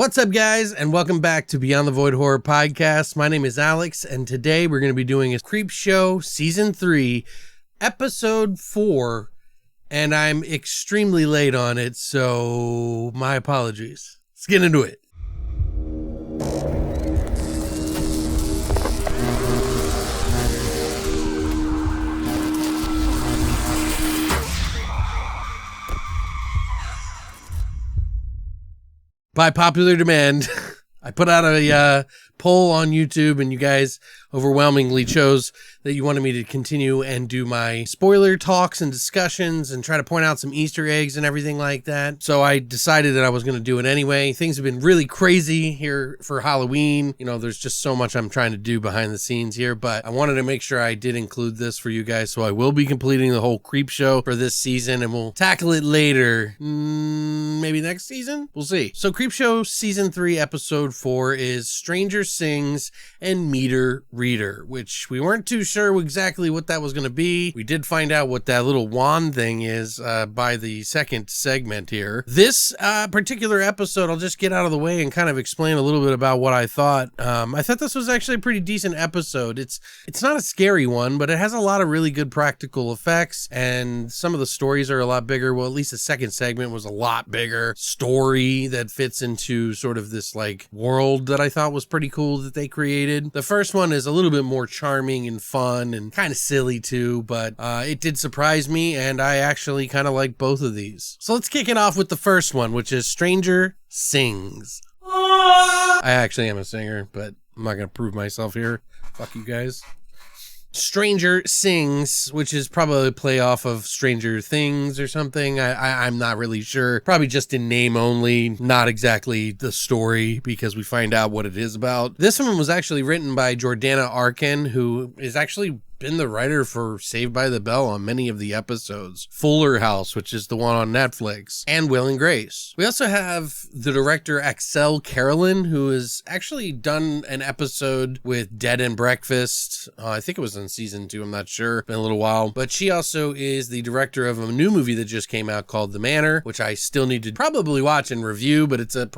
What's up, guys, and welcome back to Beyond the Void Horror Podcast. My name is Alex, and today we're going to be doing a Creepshow Season 3, Episode 4, and I'm extremely late on it, so my apologies. Let's get into it. By popular demand, I put out a poll on YouTube, and you guys overwhelmingly chose that you wanted me to continue and do my spoiler talks and discussions and try to point out some Easter eggs and everything like that. So I decided that I was going to do it anyway. Things have been really crazy here for Halloween. You know, there's just so much I'm trying to do behind the scenes here, but I wanted to make sure I did include this for you guys. So I will be completing the whole Creepshow for this season, and we'll tackle it later. Maybe next season? We'll see. So Creepshow Season 3, Episode 4 is Stranger Sings and Meter Reader, which we weren't too sure exactly what that was going to be. We did find out what that little wand thing is by the second segment here. This particular episode, I'll just get out of the way and kind of explain a little bit about what I thought. I thought this was actually a pretty decent episode. It's not a scary one, but it has a lot of really good practical effects, and some of the stories are a lot bigger. Well, at least the second segment was a lot bigger story that fits into sort of this like world that I thought was pretty cool that they created. The first one is a little bit more charming and fun and kind of silly too, but it did surprise me, and I actually kind of like both of these. So let's kick it off with the first one, which is Stranger Sings. I actually am a singer, but I'm not going to prove myself here. Fuck you guys. Stranger Sings, which is probably a play off of Stranger Things or something. I'm not really sure. Probably just in name only, not exactly the story, because we find out what it is about. This one was actually written by Jordana Arkin, who is actually been the writer for Saved by the Bell on many of the episodes, Fuller House, which is the one on Netflix, and Will and Grace. We also have the director Axelle Carolyn, who has actually done an episode with Dead and Breakfast. I think it was in season 2, I'm not sure, been a little while, but she also is the director of a new movie that just came out called The Manor, which I still need to probably watch and review, but it's a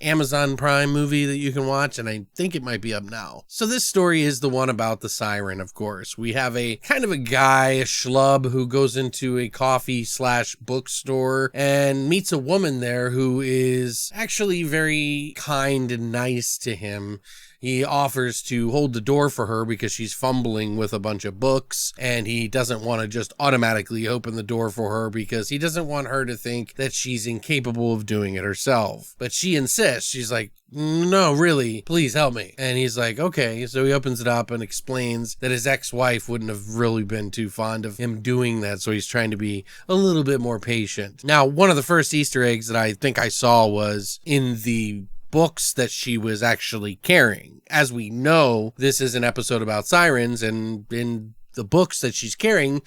Amazon Prime movie that you can watch, and I think it might be up now. So this story is the one about the siren, of course. We have a kind of a guy, a schlub, who goes into a coffee/bookstore and meets a woman there who is actually very kind and nice to him. He offers to hold the door for her because she's fumbling with a bunch of books, and he doesn't want to just automatically open the door for her because he doesn't want her to think that she's incapable of doing it herself. But she insists. She's like, no, really, please help me. And he's like, okay. So he opens it up and explains that his ex-wife wouldn't have really been too fond of him doing that, so he's trying to be a little bit more patient. Now, one of the first Easter eggs that I think I saw was in the books that she was actually carrying. As we know, this is an episode about sirens, and in the books that she's carrying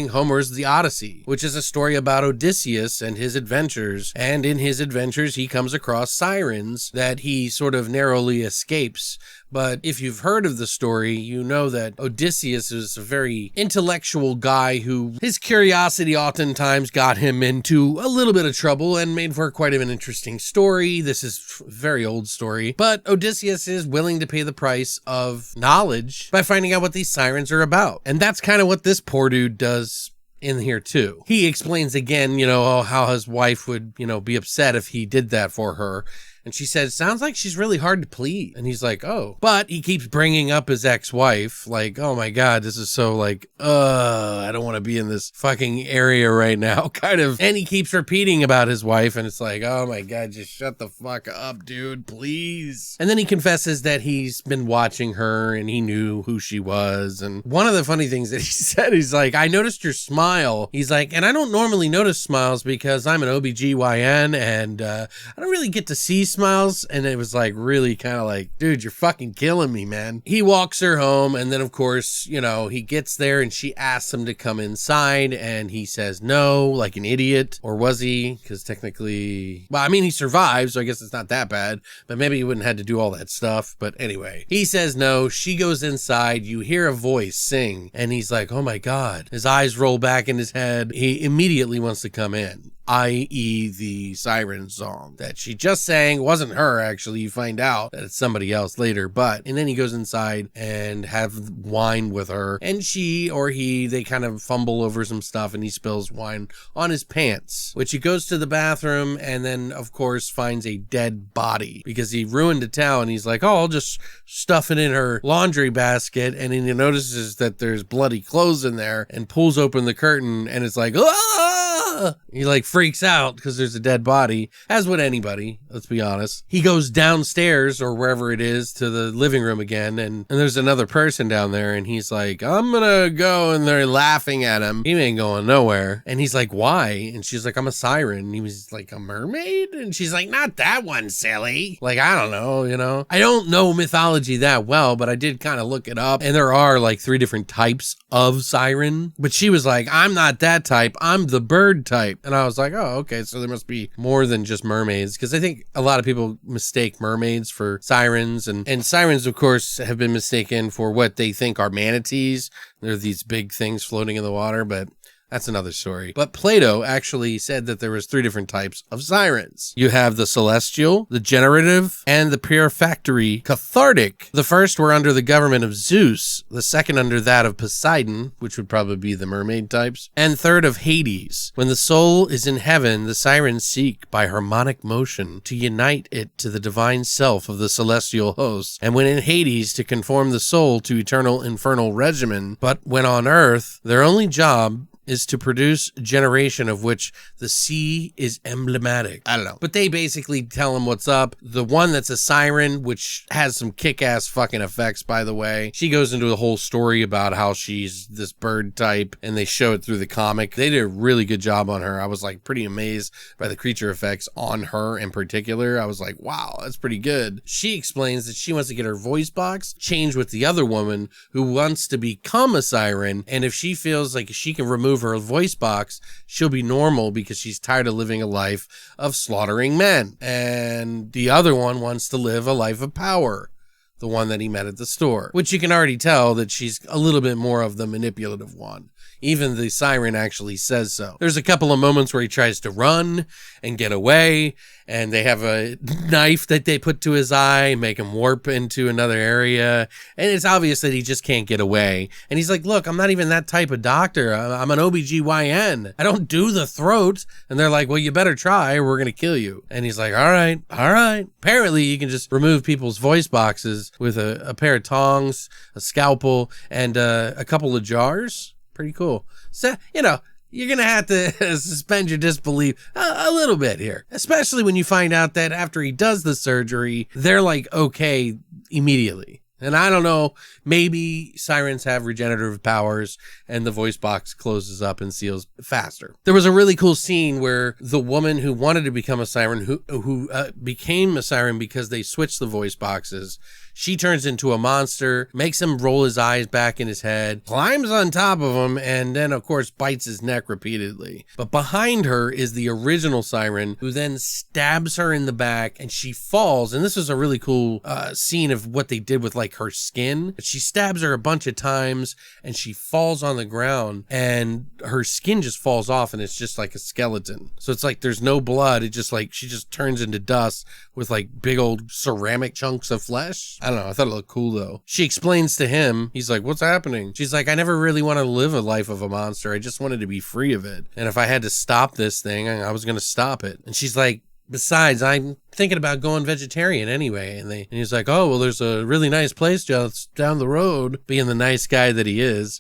Homer's The Odyssey, which is a story about Odysseus and his adventures. And in his adventures, he comes across sirens that he sort of narrowly escapes. But if you've heard of the story, you know that Odysseus is a very intellectual guy who his curiosity oftentimes got him into a little bit of trouble and made for quite an interesting story. This is a very old story, but Odysseus is willing to pay the price of knowledge by finding out what these sirens are about. And that's kind of what this poor dude does in here too. He explains again, how his wife would, be upset if he did that for her. And she said, sounds like she's really hard to please. And he's like, oh. But he keeps bringing up his ex-wife, like, oh my God, this is so like, I don't want to be in this fucking area right now, kind of. And he keeps repeating about his wife, and it's like, oh my God, just shut the fuck up, dude, please. And then he confesses that he's been watching her and he knew who she was. And one of the funny things that he said, he's like, I noticed your smile. He's like, and I don't normally notice smiles because I'm an OBGYN and I don't really get to see smiles. And it was like really kind of like, dude, you're fucking killing me, man. He walks her home, and then of course, he gets there and she asks him to come inside, and he says no, like an idiot. Or was he? Because technically, well, I mean, he survived, so I guess it's not that bad, but maybe he wouldn't have had to do all that stuff. But anyway, he says no. She goes inside. You hear a voice sing, and he's like, oh my God. His eyes roll back in his head. He immediately wants to come in. i.e. the siren song that she just sang. Wasn't her, actually. You find out that it's somebody else later, and then he goes inside and have wine with her, and she or he, they kind of fumble over some stuff, and he spills wine on his pants, which he goes to the bathroom and then of course finds a dead body because he ruined the towel, and he's like, oh, I'll just stuff it in her laundry basket, and then he notices that there's bloody clothes in there and pulls open the curtain, and it's like, ah! He like freaks out because there's a dead body, as would anybody, let's be honest. He goes downstairs or wherever it is to the living room again, and there's another person down there, and he's like, I'm gonna go, and they're laughing at him. He ain't going nowhere. And he's like, why? And she's like, I'm a siren. And he was like, a mermaid? And she's like, not that one, silly. Like, I don't know, you know? I don't know mythology that well, but I did kind of look it up, and there are like 3 different types of siren. But she was like, I'm not that type, I'm the bird type. And I was like, oh, okay, so there must be more than just mermaids, because I think a lot of people mistake mermaids for sirens, and sirens, of course, have been mistaken for what they think are manatees. They're these big things floating in the water, but that's another story. But Plato actually said that there was 3 different types of sirens. You have the celestial, the generative, and the purificatory cathartic. The first were under the government of Zeus, the second under that of Poseidon, which would probably be the mermaid types, and third of Hades. When the soul is in heaven, the sirens seek by harmonic motion to unite it to the divine self of the celestial hosts, and when in Hades, to conform the soul to eternal infernal regimen. But when on earth, their only job is to produce generation of which the sea is emblematic. I don't know. But they basically tell him what's up. The one that's a siren, which has some kick-ass fucking effects, by the way. She goes into a whole story about how she's this bird type, and they show it through the comic. They did a really good job on her. I was like pretty amazed by the creature effects on her in particular. I was like, wow, that's pretty good. She explains that she wants to get her voice box changed with the other woman who wants to become a siren, and if she feels like she can remove her voice box, she'll be normal because she's tired of living a life of slaughtering men. And the other one wants to live a life of power, the one that he met at the store, which you can already tell that she's a little bit more of the manipulative one. Even the siren actually says so. There's a couple of moments where he tries to run and get away, and they have a knife that they put to his eye and make him warp into another area. And it's obvious that he just can't get away. And he's like, look, I'm not even that type of doctor. I'm an OBGYN. I don't do the throat. And they're like, well, you better try or we're going to kill you. And he's like, all right. Apparently you can just remove people's voice boxes with a pair of tongs, a scalpel, and a couple of jars. Pretty cool. So, you know, you're going to have to suspend your disbelief a little bit here, especially when you find out that after he does the surgery, they're like, okay, immediately. And I don't know, maybe sirens have regenerative powers and the voice box closes up and seals faster. There was a really cool scene where the woman who wanted to become a siren, who became a siren because they switched the voice boxes, she turns into a monster, makes him roll his eyes back in his head, climbs on top of him, and then, of course, bites his neck repeatedly. But behind her is the original siren, who then stabs her in the back, and she falls. And this was a really cool scene of what they did with, like, her skin. She stabs her a bunch of times, and she falls on the ground, and her skin just falls off, and it's just like a skeleton. So it's like there's no blood. It just, like, she just turns into dust with, like, big old ceramic chunks of flesh. I don't know. I thought it looked cool, though. She explains to him. He's like, what's happening? She's like, I never really want to live a life of a monster. I just wanted to be free of it. And if I had to stop this thing, I was going to stop it. And she's like, besides, I'm thinking about going vegetarian anyway. And he's like, oh, well, there's a really nice place just down the road, being the nice guy that he is.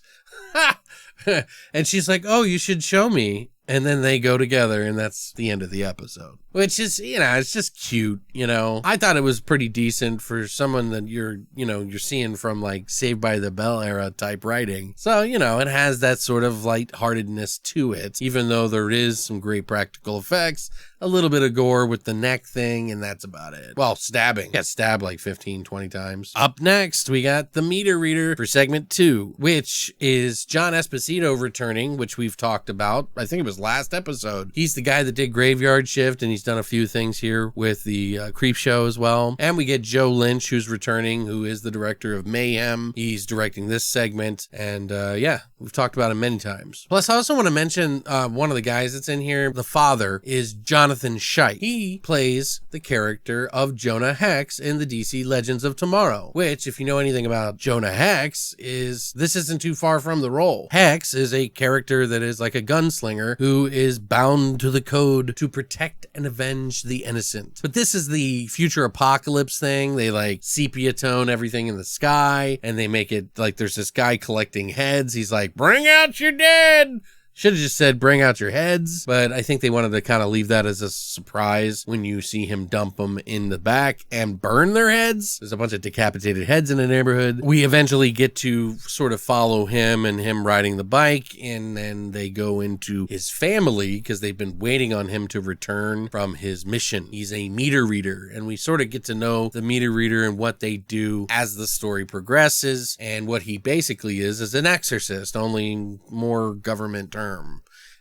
And she's like, oh, you should show me. And then they go together, and that's the end of the episode. Which is, you know, it's just cute, you know. I thought it was pretty decent for someone that you're seeing from, like, Saved by the Bell era type writing. So, you know, it has that sort of lightheartedness to it, even though there is some great practical effects, a little bit of gore with the neck thing, and that's about it. Well, stabbing. Got stabbed like 15, 20 times. Up next, we got the meter reader for segment 2, which is John Esposito returning, which we've talked about. I think it was his last episode. He's the guy that did Graveyard Shift, and he's done a few things here with the Creep Show as well. And we get Joe Lynch, who's returning, who is the director of Mayhem. He's directing this segment, and yeah, we've talked about him many times. Plus, I also want to mention one of the guys that's in here. The father is Jonathan Scheidt. He plays the character of Jonah Hex in the DC Legends of Tomorrow, which, if you know anything about Jonah Hex, this isn't too far from the role. Hex is a character that is like a gunslinger who is bound to the code to protect and avenge the innocent. But this is the future apocalypse thing. They like sepia tone everything in the sky, and they make it like there's this guy collecting heads. He's like, bring out your dead. Should have just said, bring out your heads. But I think they wanted to kind of leave that as a surprise when you see him dump them in the back and burn their heads. There's a bunch of decapitated heads in the neighborhood. We eventually get to sort of follow him and him riding the bike. And then they go into his family because they've been waiting on him to return from his mission. He's a meter reader. And we sort of get to know the meter reader and what they do as the story progresses. And what he basically is an exorcist, only more government term.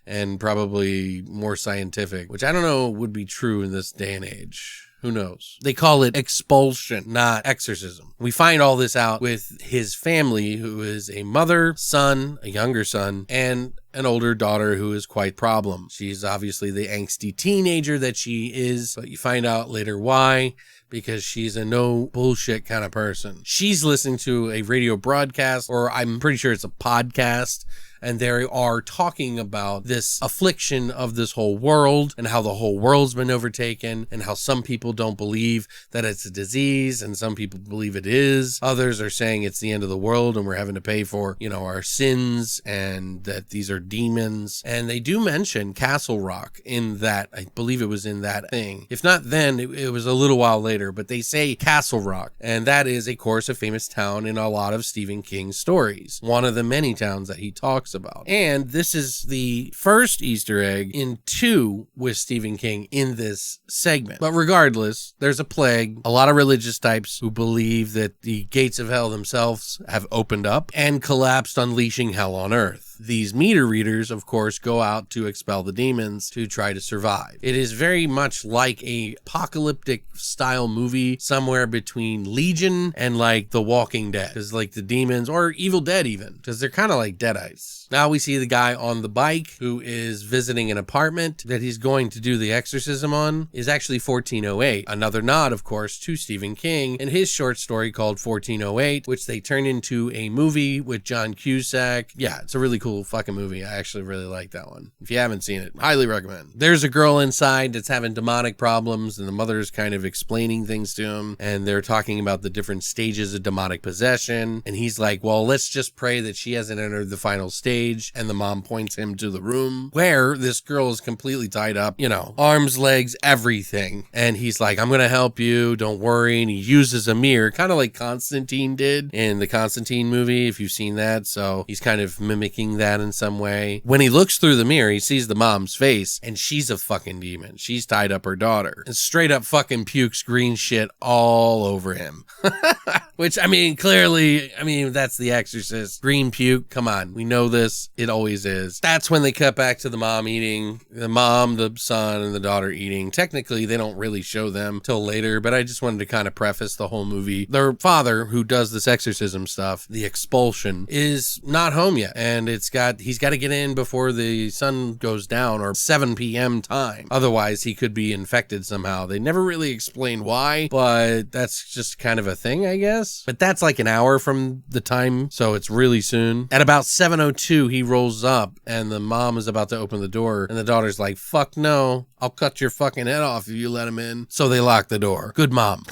And probably more scientific, which I don't know would be true in this day and age. Who knows? They call it expulsion, not exorcism. We find all this out with his family, who is a mother, son, a younger son, and an older daughter who is quite problem. She's obviously the angsty teenager that she is, but you find out later why. Because she's a no bullshit kind of person. She's listening to a radio broadcast, or I'm pretty sure it's a podcast, and they are talking about this affliction of this whole world and how the whole world's been overtaken and how some people don't believe that it's a disease and some people believe it is. Others are saying it's the end of the world and we're having to pay for, our sins and that these are demons. And they do mention Castle Rock in that, I believe it was in that thing. If not then, it was a little while later, but they say Castle Rock. And that is, of course, a famous town in a lot of Stephen King's stories. One of the many towns that he talks about. And this is the first Easter egg in 2 with Stephen King in this segment. But regardless, there's a plague, a lot of religious types who believe that the gates of hell themselves have opened up and collapsed, unleashing hell on earth. These meter readers, of course, go out to expel the demons to try to survive. It is very much like a apocalyptic style movie, somewhere between Legion and like The Walking Dead. Because like the demons, or Evil Dead even, because they're kind of like Deadites. Now we see the guy on the bike who is visiting an apartment that he's going to do the exorcism on is actually 1408. Another nod, of course, to Stephen King and his short story called 1408, which they turned into a movie with John Cusack. Yeah, it's a really cool fucking movie. I actually really like that one. If you haven't seen it, highly recommend. There's a girl inside that's having demonic problems, and the mother's kind of explaining things to him, and they're talking about the different stages of demonic possession, and he's like, well, let's just pray that she hasn't entered the final stage, and the mom points him to the room where this girl is completely tied up, arms, legs, everything, and he's like, I'm gonna help you, don't worry, and he uses a mirror, kind of like Constantine did in the Constantine movie, if you've seen that, so he's kind of mimicking that in some way. When he looks through the mirror, he sees the mom's face, and she's a fucking demon. She's tied up her daughter, and straight up fucking pukes green shit all over him. Which, clearly, that's The Exorcist. Green puke, come on, we know this, it always is. That's when they cut back to the mom eating, the mom, the son, and the daughter eating. Technically, they don't really show them till later, but I just wanted to kind of preface the whole movie. Their father, who does this exorcism stuff, the expulsion, is not home yet, and he's got to get in before the sun goes down, or 7 p.m. time. Otherwise, he could be infected somehow. They never really explain why, but that's just kind of a thing, I guess. But that's like an hour from the time, so it's really soon. At about 7:02, he rolls up, and the mom is about to open the door, and the daughter's like, fuck no, I'll cut your fucking head off if you let him in. So they lock the door. Good mom.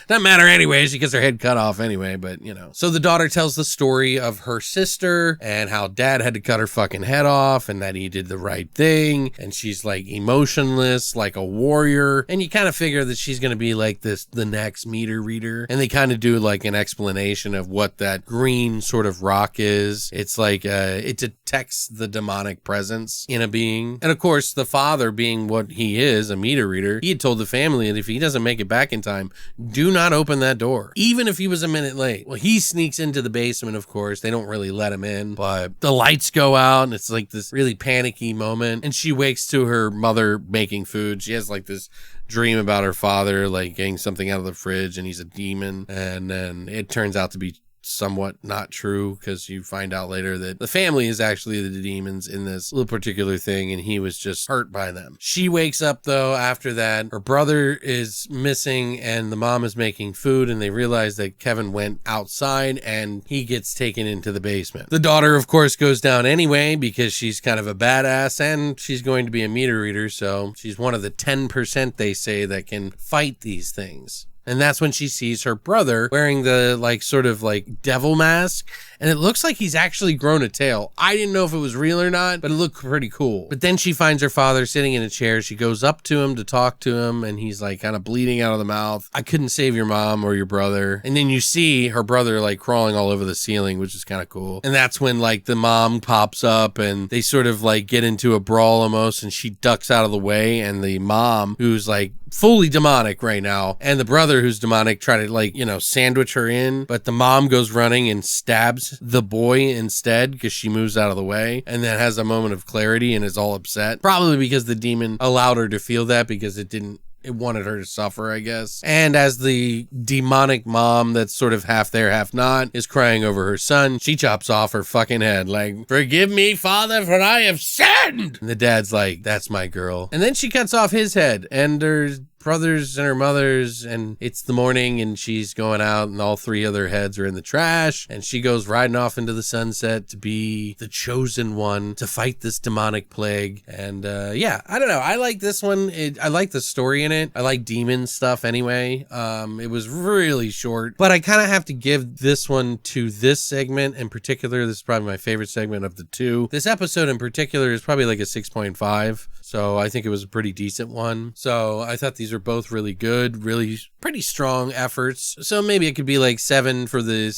Doesn't matter anyway, she gets her head cut off anyway, but So the daughter tells the story of her sister and how dad had to cut her fucking head off and that he did the right thing. And she's like emotionless, like a warrior. And you kind of figure that she's going to be like the next meter reader. And they kind of do like an explanation of what that green sort of rock is. It's like, it's a detects the demonic presence in a being. And of course, the father, being what he is, a meter reader, he had told the family that if he doesn't make it back in time, do not open that door, even if he was a minute late. Well, he sneaks into the basement, of course. They don't really let him in, but the lights go out and it's like this really panicky moment. And she wakes to her mother making food. She has like this dream about her father, like getting something out of the fridge and he's a demon. And then it turns out to be somewhat not true, because you find out later that the family is actually the demons in this little particular thing, and he was just hurt by them. She wakes up though after that. Her brother is missing and the mom is making food, and they realize that Kevin went outside and he gets taken into the basement. The daughter, of course, goes down anyway because she's kind of a badass and she's going to be a meter reader, so she's one of the 10% they say that can fight these things. And that's when she sees her brother wearing the like sort of like devil mask. And it looks like he's actually grown a tail. I didn't know if it was real or not, but it looked pretty cool. But then she finds her father sitting in a chair. She goes up to him to talk to him, and he's like kind of bleeding out of the mouth. I couldn't save your mom or your brother. And then you see her brother like crawling all over the ceiling, which is kind of cool. And that's when like the mom pops up and they sort of like get into a brawl almost, and she ducks out of the way. And the mom, who's like fully demonic right now, and the brother, who's demonic, try to like, you know, sandwich her in. But the mom goes running and stabs the boy instead because she moves out of the way, and then has a moment of clarity and is all upset, probably because the demon allowed her to feel that, because it wanted her to suffer, I guess. And as the demonic mom that's sort of half there, half not, is crying over her son, she chops off her fucking head like, "Forgive me, Father, for I have sinned!" And the dad's like, "That's my girl." And then she cuts off his head, and there's brothers and her mother's, and it's the morning and she's going out and all three other heads are in the trash, and she goes riding off into the sunset to be the chosen one to fight this demonic plague. And yeah, I don't know, I like this one. I like the story in it. I like demon stuff anyway. It was really short, but I kind of have to give this one to this segment in particular. This is probably my favorite segment of the two. This episode in particular is probably like a 6.5, so I think it was a pretty decent one. So I thought these are both really good, really pretty strong efforts. So maybe it could be like 7 for the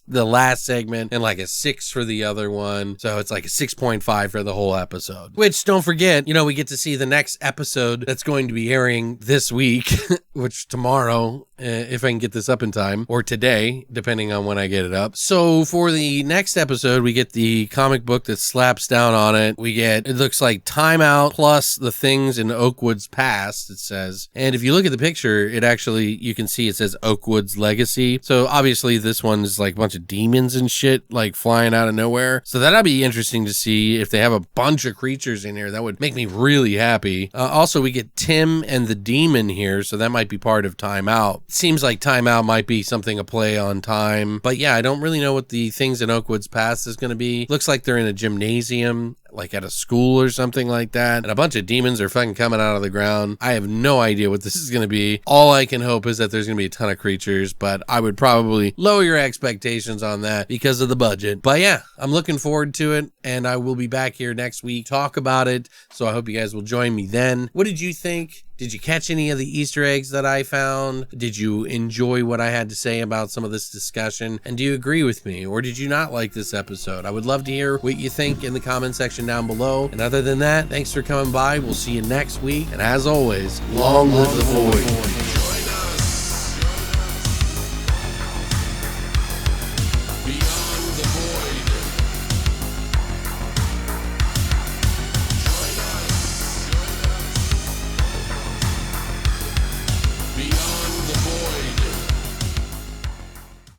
last segment and like a 6 for the other one. So it's like a 6.5 for the whole episode. Which, don't forget, you know, we get to see the next episode that's going to be airing this week, which tomorrow, if I can get this up in time, or today, depending on when I get it up. So for the next episode, we get the comic book that slaps down on it. We get, it looks like Time Out plus the things in Oakwood's past, it says. And if you look at the picture, it actually, you can see it says Oakwood's Legacy. So obviously this one's like a bunch of demons and shit like flying out of nowhere. So that'd be interesting to see if they have a bunch of creatures in here. That would make me really happy. Also, we get Tim and the demon here, so that might be part of Time Out. It seems like Time Out might be something, a play on time. But yeah, I don't really know what the things in Oakwood's past is going to be. Looks like they're in a gymnasium, like at a school or something like that, and a bunch of demons are fucking coming out of the ground. I have no idea what this is going to be. All I can hope is that there's going to be a ton of creatures, but I would probably lower your expectations on that because of the budget. But yeah, I'm looking forward to it, and I will be back here next week to talk about it, so I hope you guys will join me then. What did you think? Did you catch any of the Easter eggs that I found? Did you enjoy what I had to say about some of this discussion? And do you agree with me, or did you not like this episode? I would love to hear what you think in the comment section down below. And other than that, thanks for coming by. We'll see you next week. And as always, long live the void.